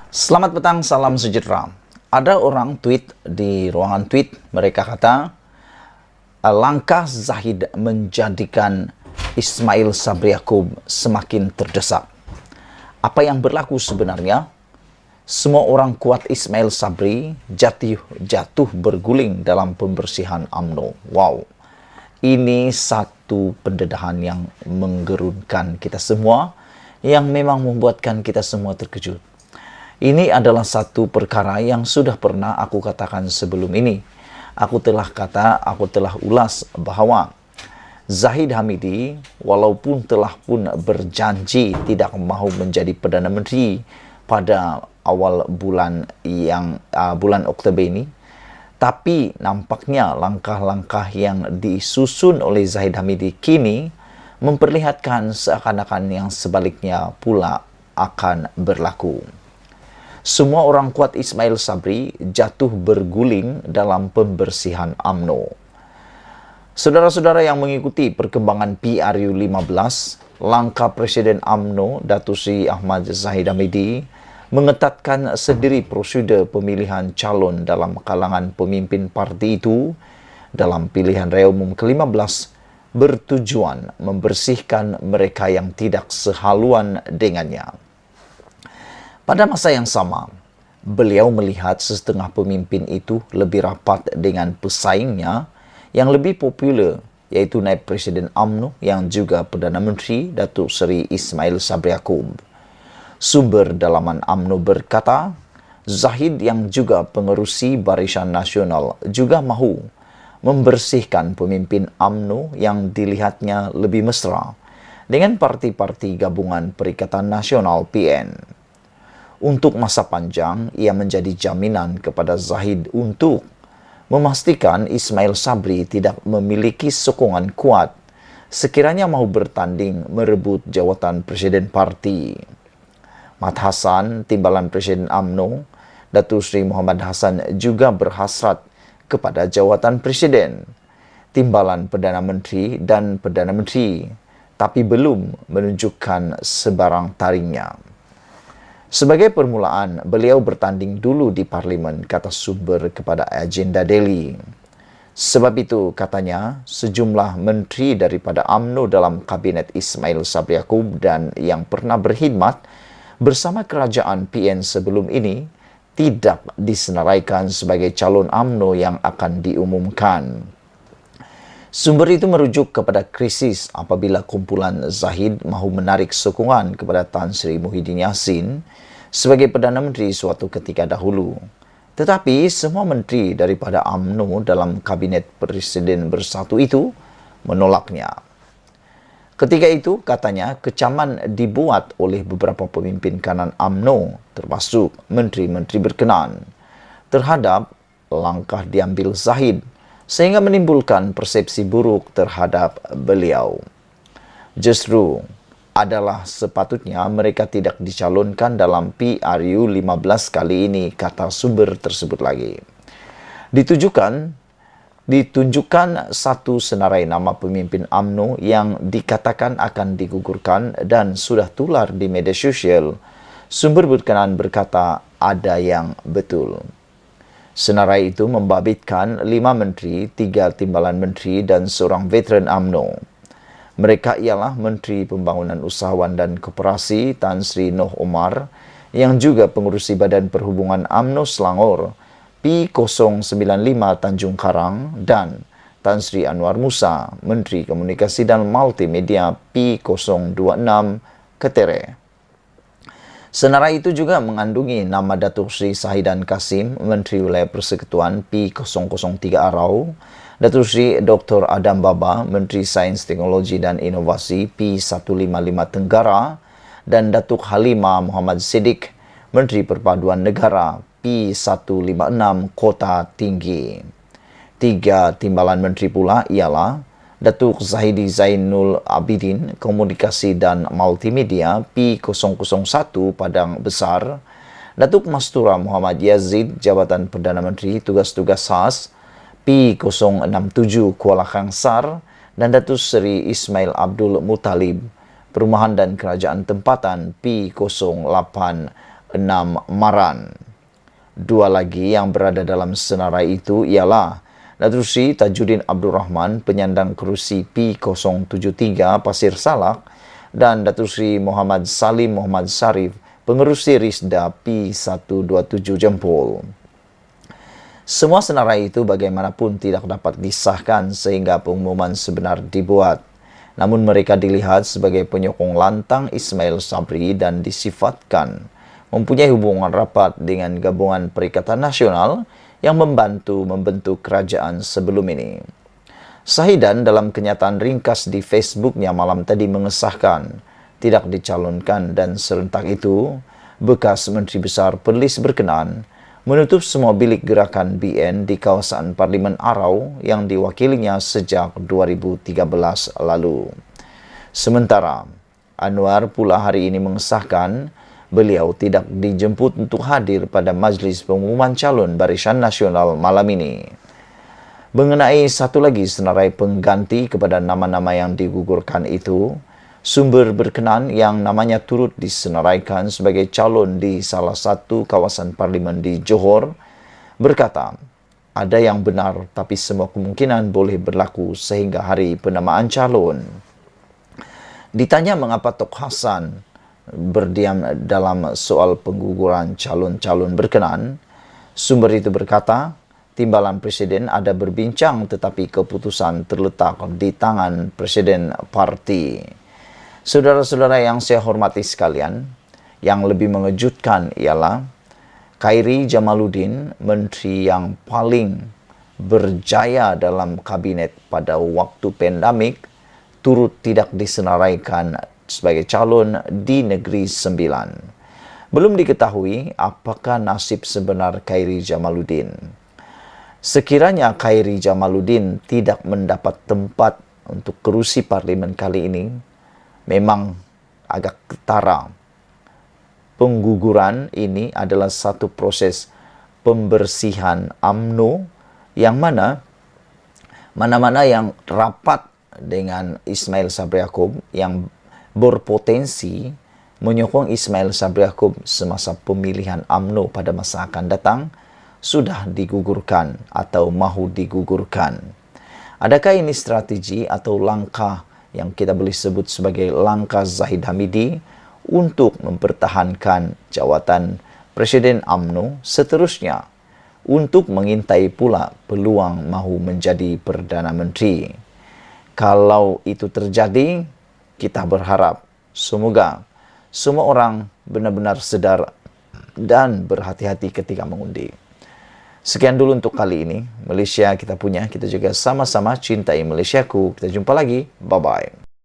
Selamat petang, salam sejahtera. Ada orang tweet di ruangan tweet, mereka kata, langkah Zahid menjadikan Ismail Sabri Yaakob semakin terdesak. Apa yang berlaku sebenarnya? Semua orang kuat Ismail Sabri jatuh berguling dalam pembersihan UMNO. Wow, ini satu pendedahan yang menggerunkan kita semua, yang memang membuatkan kita semua terkejut. Ini adalah satu perkara yang sudah pernah aku katakan sebelum ini. Aku telah ulas bahwa Zahid Hamidi walaupun telah pun berjanji tidak mahu menjadi Perdana Menteri pada awal bulan Oktober ini, tapi nampaknya langkah-langkah yang disusun oleh Zahid Hamidi kini memperlihatkan seakan-akan yang sebaliknya pula akan berlaku. Semua orang kuat Ismail Sabri jatuh berguling dalam pembersihan UMNO. Saudara-saudara yang mengikuti perkembangan PRU 15, langkah Presiden UMNO Datuk Seri Ahmad Zahid Hamidi mengetatkan sendiri prosedur pemilihan calon dalam kalangan pemimpin parti itu dalam pilihan raya umum ke-15 bertujuan membersihkan mereka yang tidak sehaluan dengannya. Pada masa yang sama, beliau melihat setengah pemimpin itu lebih rapat dengan pesaingnya yang lebih popular, yaitu Naib Presiden UMNO yang juga Perdana Menteri Datuk Seri Ismail Sabri Yaakob. Sumber dalaman UMNO berkata, Zahid yang juga pengerusi Barisan Nasional juga mahu membersihkan pemimpin UMNO yang dilihatnya lebih mesra dengan parti-parti gabungan Perikatan Nasional PN. Untuk masa panjang, ia menjadi jaminan kepada Zahid untuk memastikan Ismail Sabri tidak memiliki sokongan kuat sekiranya mahu bertanding merebut jawatan Presiden Parti. Mat Hassan, Timbalan Presiden UMNO, Datuk Seri Muhammad Hassan juga berhasrat kepada jawatan Presiden, Timbalan Perdana Menteri dan Perdana Menteri, tapi belum menunjukkan sebarang taringnya. Sebagai permulaan, beliau bertanding dulu di Parlimen, kata sumber kepada Agenda Daily. Sebab itu, katanya, sejumlah menteri daripada UMNO dalam Kabinet Ismail Sabri Yaakob dan yang pernah berkhidmat bersama kerajaan PN sebelum ini tidak disenaraikan sebagai calon UMNO yang akan diumumkan. Sumber itu merujuk kepada krisis apabila kumpulan Zahid mahu menarik sokongan kepada Tan Sri Muhyiddin Yassin sebagai Perdana Menteri suatu ketika dahulu. Tetapi semua menteri daripada UMNO dalam Kabinet Presiden Bersatu itu menolaknya. Ketika itu, katanya, kecaman dibuat oleh beberapa pemimpin kanan UMNO, termasuk menteri-menteri berkenaan, terhadap langkah diambil Zahid, sehingga menimbulkan persepsi buruk terhadap beliau. Justru adalah sepatutnya mereka tidak dicalonkan dalam PRU 15 kali ini, kata sumber tersebut lagi. Ditunjukkan satu senarai nama pemimpin UMNO yang dikatakan akan digugurkan dan sudah tular di media sosial. Sumber berkenaan berkata ada yang betul. Senarai itu membabitkan 5 menteri, 3 timbalan menteri dan seorang veteran UMNO. Mereka ialah Menteri Pembangunan Usahawan dan Koperasi Tan Sri Noh Omar yang juga pengurusi Badan Perhubungan UMNO Selangor P095 Tanjung Karang dan Tan Sri Anwar Musa, Menteri Komunikasi dan Multimedia P026 Ketere. Senarai itu juga mengandungi nama Datuk Seri Sahidan Kasim, Menteri Wilayah Persekutuan P003 Arau, Datuk Seri Dr. Adam Baba, Menteri Sains Teknologi dan Inovasi P155 Tenggara, dan Datuk Halimah Muhammad Siddiq, Menteri Perpaduan Negara P156 Kota Tinggi. 3 timbalan menteri pula ialah Datuk Zahidi Zainul Abidin, Komunikasi dan Multimedia P001 Padang Besar, Datuk Mastura Muhammad Yazid, Jabatan Perdana Menteri Tugas-Tugas Khas P067 Kuala Kangsar, dan Datuk Seri Ismail Abdul Muttalib, Perumahan dan Kerajaan Tempatan P08 Maran. Dua lagi yang berada dalam senarai itu ialah Datuk Seri Tajuddin Abdul Rahman, penyandang kerusi P073 Pasir Salak, dan Datuk Seri Muhammad Salim Muhammad Sarif, pengerusi Risda P127 Jempol. Semua senarai itu bagaimanapun tidak dapat disahkan sehingga pengumuman sebenar dibuat. Namun mereka dilihat sebagai penyokong lantang Ismail Sabri dan disifatkan mempunyai hubungan rapat dengan Gabungan Perikatan Nasional yang membantu membentuk kerajaan sebelum ini. Sahidan dalam kenyataan ringkas di Facebooknya malam tadi mengesahkan tidak dicalonkan, dan serentak itu bekas Menteri Besar Perlis berkenan menutup semua bilik gerakan BN di kawasan Parlimen Arau yang diwakilinya sejak 2013 lalu. Sementara, Anwar pula hari ini mengesahkan beliau tidak dijemput untuk hadir pada majlis pengumuman calon Barisan Nasional malam ini. Mengenai satu lagi senarai pengganti kepada nama-nama yang digugurkan itu, sumber berkenan yang namanya turut disenaraikan sebagai calon di salah satu kawasan parlimen di Johor berkata, ada yang benar tapi semua kemungkinan boleh berlaku sehingga hari penamaan calon. Ditanya mengapa Tok Hassan berdiam dalam soal pengguguran calon-calon berkenan, sumber itu berkata, timbalan Presiden ada berbincang tetapi keputusan terletak di tangan Presiden Parti. Saudara-saudara yang saya hormati sekalian, yang lebih mengejutkan ialah Khairi Jamaluddin, menteri yang paling berjaya dalam kabinet pada waktu pandemik, turut tidak disenaraikan sebagai calon di Negeri Sembilan. Belum diketahui apakah nasib sebenar Khairi Jamaluddin. Sekiranya Khairi Jamaluddin tidak mendapat tempat untuk kerusi parlimen kali ini, memang agak ketara. Pengguguran ini adalah satu proses pembersihan UMNO yang mana-mana yang rapat dengan Ismail Sabri Yaakob yang berpotensi menyokong Ismail Sabri Yaakob semasa pemilihan UMNO pada masa akan datang sudah digugurkan atau mahu digugurkan. Adakah ini strategi atau langkah yang kita boleh sebut sebagai langkah Zahid Hamidi untuk mempertahankan jawatan Presiden UMNO seterusnya untuk mengintai pula peluang mahu menjadi Perdana Menteri? Kalau itu terjadi, kita berharap semoga semua orang benar-benar sedar dan berhati-hati ketika mengundi. Sekian dulu untuk kali ini. Malaysia kita punya, kita juga sama-sama cintai Malaysiaku. Kita jumpa lagi. Bye-bye.